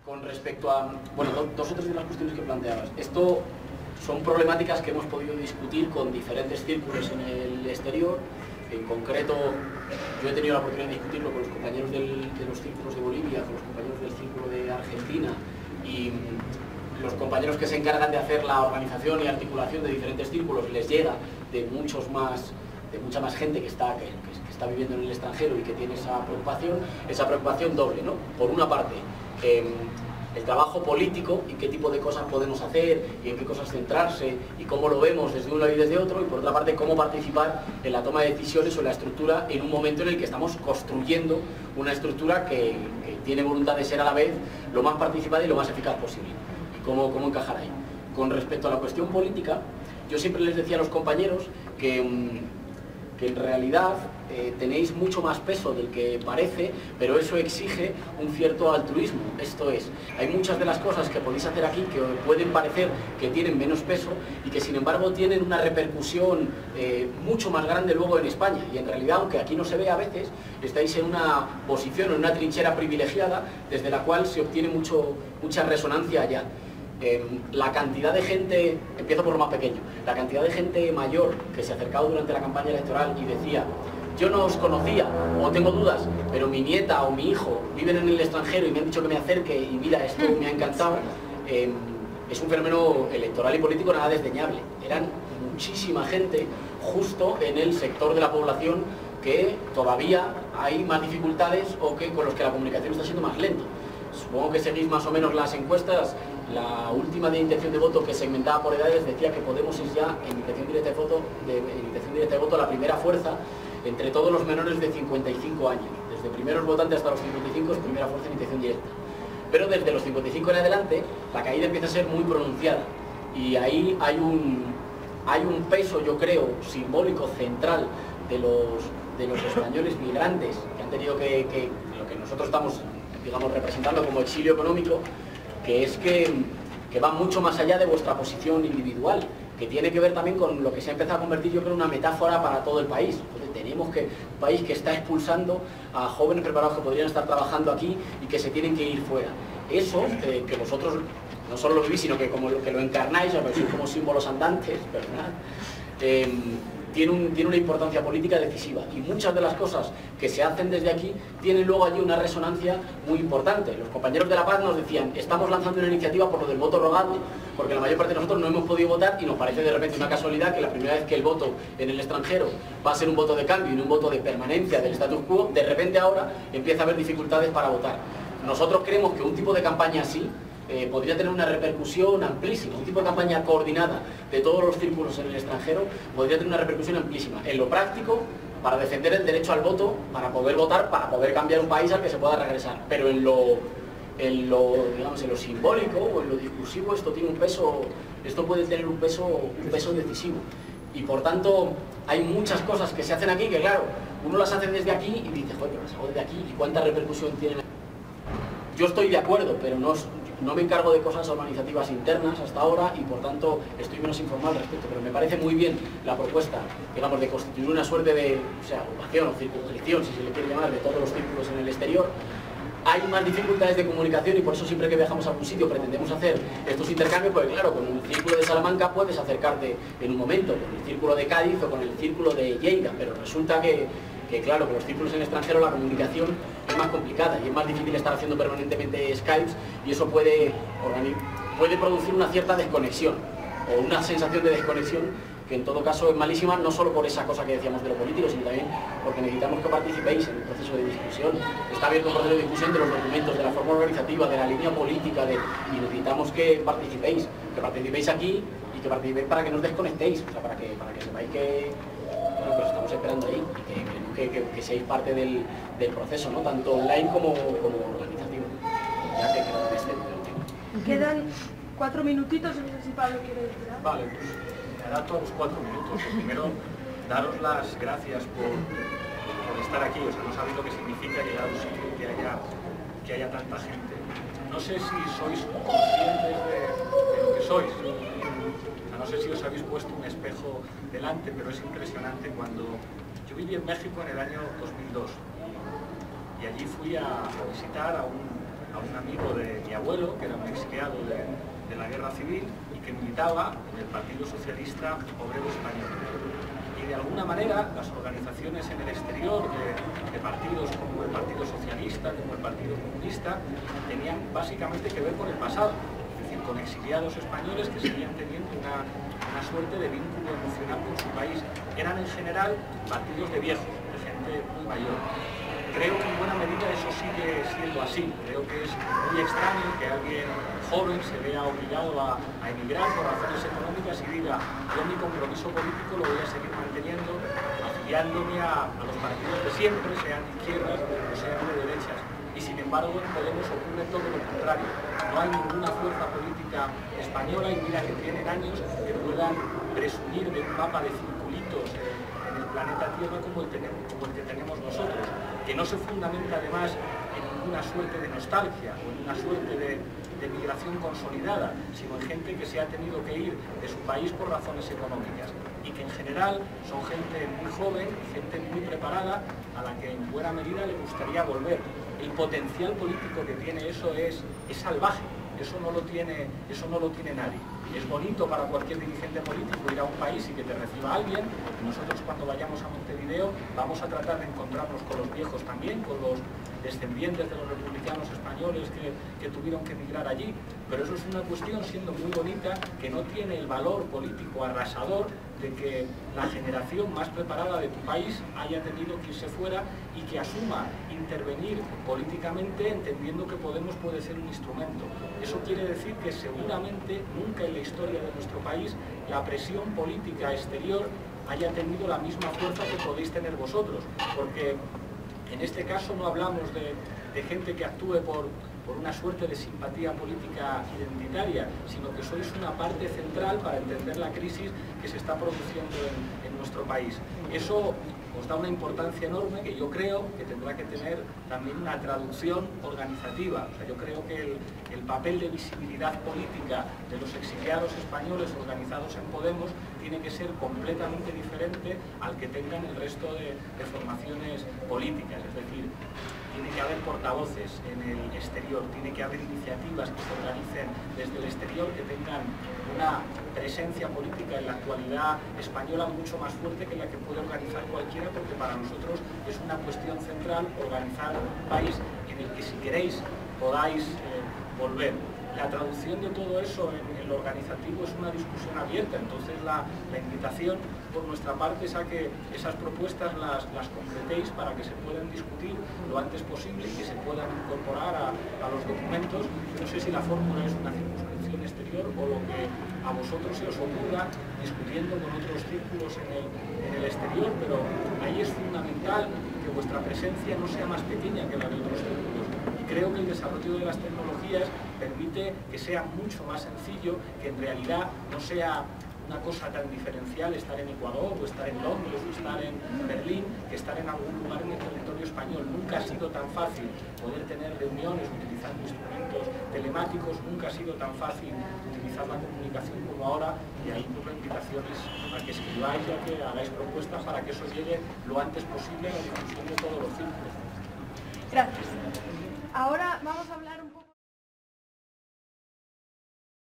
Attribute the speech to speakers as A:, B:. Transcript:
A: Con respecto a, bueno, dos o tres de las cuestiones que planteabas. Esto son problemáticas que hemos podido discutir con diferentes círculos en el exterior. En concreto, yo he tenido la oportunidad de discutirlo con los compañeros de los círculos de Bolivia, con los compañeros del círculo de Argentina y los compañeros que se encargan de hacer la organización y articulación de diferentes círculos. Les llega de mucha más gente que está viviendo en el extranjero y que tiene esa preocupación doble, ¿no? Por una parte, el trabajo político y qué tipo de cosas podemos hacer y en qué cosas centrarse y cómo lo vemos desde un lado y desde otro, y por otra parte cómo participar en la toma de decisiones o en la estructura en un momento en el que estamos construyendo una estructura que tiene voluntad de ser a la vez lo más participada y lo más eficaz posible. Y cómo encajar ahí. Con respecto a la cuestión política, yo siempre les decía a los compañeros que en realidad tenéis mucho más peso del que parece, pero eso exige un cierto altruismo. Esto es, hay muchas de las cosas que podéis hacer aquí que pueden parecer que tienen menos peso y que sin embargo tienen una repercusión mucho más grande luego en España. Y en realidad, aunque aquí no se ve a veces, estáis en una posición, en una trinchera privilegiada desde la cual se obtiene mucha resonancia allá. La cantidad de gente, empiezo por lo más pequeño, la cantidad de gente mayor que se ha acercado durante la campaña electoral y decía: yo no os conocía o tengo dudas, pero mi nieta o mi hijo viven en el extranjero y me han dicho que me acerque y mira, esto me ha encantado, es un fenómeno electoral y político nada desdeñable. Eran muchísima gente justo en el sector de la población que todavía hay más dificultades o que con los que la comunicación está siendo más lento. Supongo que seguís más o menos las encuestas. La última de intención de voto, que segmentaba por edades, decía que Podemos es ya en intención directa de voto la primera fuerza entre todos los menores de 55 años. Desde primeros votantes hasta los 55 es primera fuerza en intención directa. Pero desde los 55 en adelante la caída empieza a ser muy pronunciada y ahí hay un peso, yo creo, simbólico central de los españoles migrantes que han tenido que lo que nosotros estamos, digamos, representando como exilio económico, que es que va mucho más allá de vuestra posición individual, que tiene que ver también con lo que se ha empezado a convertir, yo creo, en una metáfora para todo el país. Entonces, tenemos un país que está expulsando a jóvenes preparados que podrían estar trabajando aquí y que se tienen que ir fuera. Eso, que vosotros no solo lo vivís, sino que como que lo encarnáis, o sois como símbolos andantes, ¿verdad? Tiene una importancia política decisiva, y muchas de las cosas que se hacen desde aquí tienen luego allí una resonancia muy importante. Los compañeros de La Paz nos decían: estamos lanzando una iniciativa por lo del voto rogado, porque la mayor parte de nosotros no hemos podido votar y nos parece de repente una casualidad que la primera vez que el voto en el extranjero va a ser un voto de cambio y no un voto de permanencia del status quo, de repente ahora empieza a haber dificultades para votar. Nosotros creemos que un tipo de campaña así podría tener una repercusión amplísima. Un tipo de campaña coordinada de todos los círculos en el extranjero podría tener una repercusión amplísima en lo práctico, para defender el derecho al voto, para poder votar, para poder cambiar un país al que se pueda regresar. Pero en lo simbólico o en lo discursivo esto tiene un peso, esto puede tener un peso decisivo. Y por tanto hay muchas cosas que se hacen aquí que, claro, uno las hace desde aquí y dice: joder, pero las hago desde aquí y cuánta repercusión tienen. Yo estoy de acuerdo, pero no me encargo de cosas organizativas internas hasta ahora y por tanto estoy menos informado al respecto, pero me parece muy bien la propuesta, digamos, de constituir una suerte de agrupación o circunscripción, si se le quiere llamar, de todos los círculos en el exterior. Hay más dificultades de comunicación y por eso siempre que viajamos a algún sitio pretendemos hacer estos intercambios, porque claro, con el círculo de Salamanca puedes acercarte en un momento, con el círculo de Cádiz o con el círculo de Lleida, pero resulta que claro, con los círculos en el extranjero la comunicación es más complicada y es más difícil estar haciendo permanentemente Skypes, y eso puede producir una cierta desconexión o una sensación de desconexión que en todo caso es malísima, no solo por esa cosa que decíamos de lo político, sino también porque necesitamos que participéis en el proceso de discusión. Está abierto un proceso de discusión de los documentos, de la forma organizativa, de la línea política, y necesitamos que participéis aquí y que participéis para que no os desconectéis, o sea, para que sepáis que os estamos esperando ahí y que seáis parte del proceso, ¿no? Tanto online como organizativo. Ya que creo que
B: Quedan 4 minutitos, no sé si Pablo quiere decir algo.
C: Vale, pues me dará todos los 4 minutos. Primero, daros las gracias por estar aquí. O sea, no sabéis lo que significa llegar a un sitio y que haya tanta gente. No sé si sois conscientes de lo que sois. No sé si os habéis puesto un espejo delante, pero es impresionante. Cuando yo viví en México en el año 2002 y allí fui a visitar a un a un amigo de mi abuelo, que era un exiliado de la Guerra Civil y que militaba en el Partido Socialista Obrero Español. Y de alguna manera las organizaciones en el exterior de partidos como el Partido Socialista, como el Partido Comunista, tenían básicamente que ver con el pasado, es decir, con exiliados españoles que seguían teniendo una suerte de vínculo emocional con su país. Eran en general partidos de viejos, de gente muy mayor. Creo que en buena medida eso sigue siendo así. Creo que es muy extraño que alguien joven se vea obligado a emigrar por razones económicas y diga: yo mi compromiso político lo voy a seguir manteniendo afiliándome a los partidos de siempre, sean de izquierdas o sean de derechas. Y sin embargo en Podemos ocurre todo lo contrario. No hay ninguna fuerza política española, y mira que tienen años, que puedan presumir de un mapa de circulitos en el planeta Tierra como el que tenemos nosotros, que no se fundamenta además en ninguna suerte de nostalgia o en una suerte de migración consolidada, sino en gente que se ha tenido que ir de su país por razones económicas, y que en general son gente muy joven, gente muy preparada, a la que en buena medida le gustaría volver. El potencial político que tiene eso es salvaje. Eso no lo tiene nadie. Es bonito para cualquier dirigente político ir a un país y que te reciba alguien. Nosotros cuando vayamos a Montevideo vamos a tratar de encontrarnos con los viejos también, con los descendientes de los republicanos españoles que tuvieron que emigrar allí. Pero eso es una cuestión, siendo muy bonita, que no tiene el valor político arrasador de que la generación más preparada de tu país haya tenido que irse fuera y que asuma intervenir políticamente entendiendo que Podemos puede ser un instrumento. Eso quiere decir que seguramente nunca en la historia de nuestro país la presión política exterior haya tenido la misma fuerza que podéis tener vosotros, porque en este caso no hablamos de gente que actúe por una suerte de simpatía política identitaria, sino que sois una parte central para entender la crisis que se está produciendo en nuestro país. Eso os da una importancia enorme que yo creo que tendrá que tener también una traducción organizativa. O sea, yo creo que el papel de visibilidad política de los exiliados españoles organizados en Podemos tiene que ser completamente diferente al que tengan el resto de formaciones políticas. Es decir, tiene que haber portavoces en el exterior, tiene que haber iniciativas que se organicen desde el exterior que tengan una presencia política en la actualidad española mucho más fuerte que la que puede organizar cualquiera, porque para nosotros es una cuestión central organizar un país en el que, si queréis, podáis volver. La traducción de todo eso en lo organizativo es una discusión abierta, entonces la invitación por nuestra parte es a que esas propuestas las concretéis para que se puedan discutir lo antes posible y que se puedan incorporar a los documentos. No sé si la fórmula es una circunscripción exterior o lo que a vosotros se os ocurra discutiendo con otros círculos en el exterior, pero ahí es fundamental que vuestra presencia no sea más pequeña que la de otros círculos. Creo que el desarrollo de las tecnologías permite que sea mucho más sencillo, que en realidad no sea una cosa tan diferencial estar en Ecuador, o estar en Londres, o estar en Berlín, que estar en algún lugar en el territorio español. Nunca ha sido tan fácil poder tener reuniones utilizando instrumentos telemáticos, nunca ha sido tan fácil utilizar la comunicación como ahora, y ahí pues la invitación es a que escribáis y a que hagáis propuestas para que eso llegue lo antes posible a la difusión de todos los círculos.
B: Gracias. Ahora vamos a hablar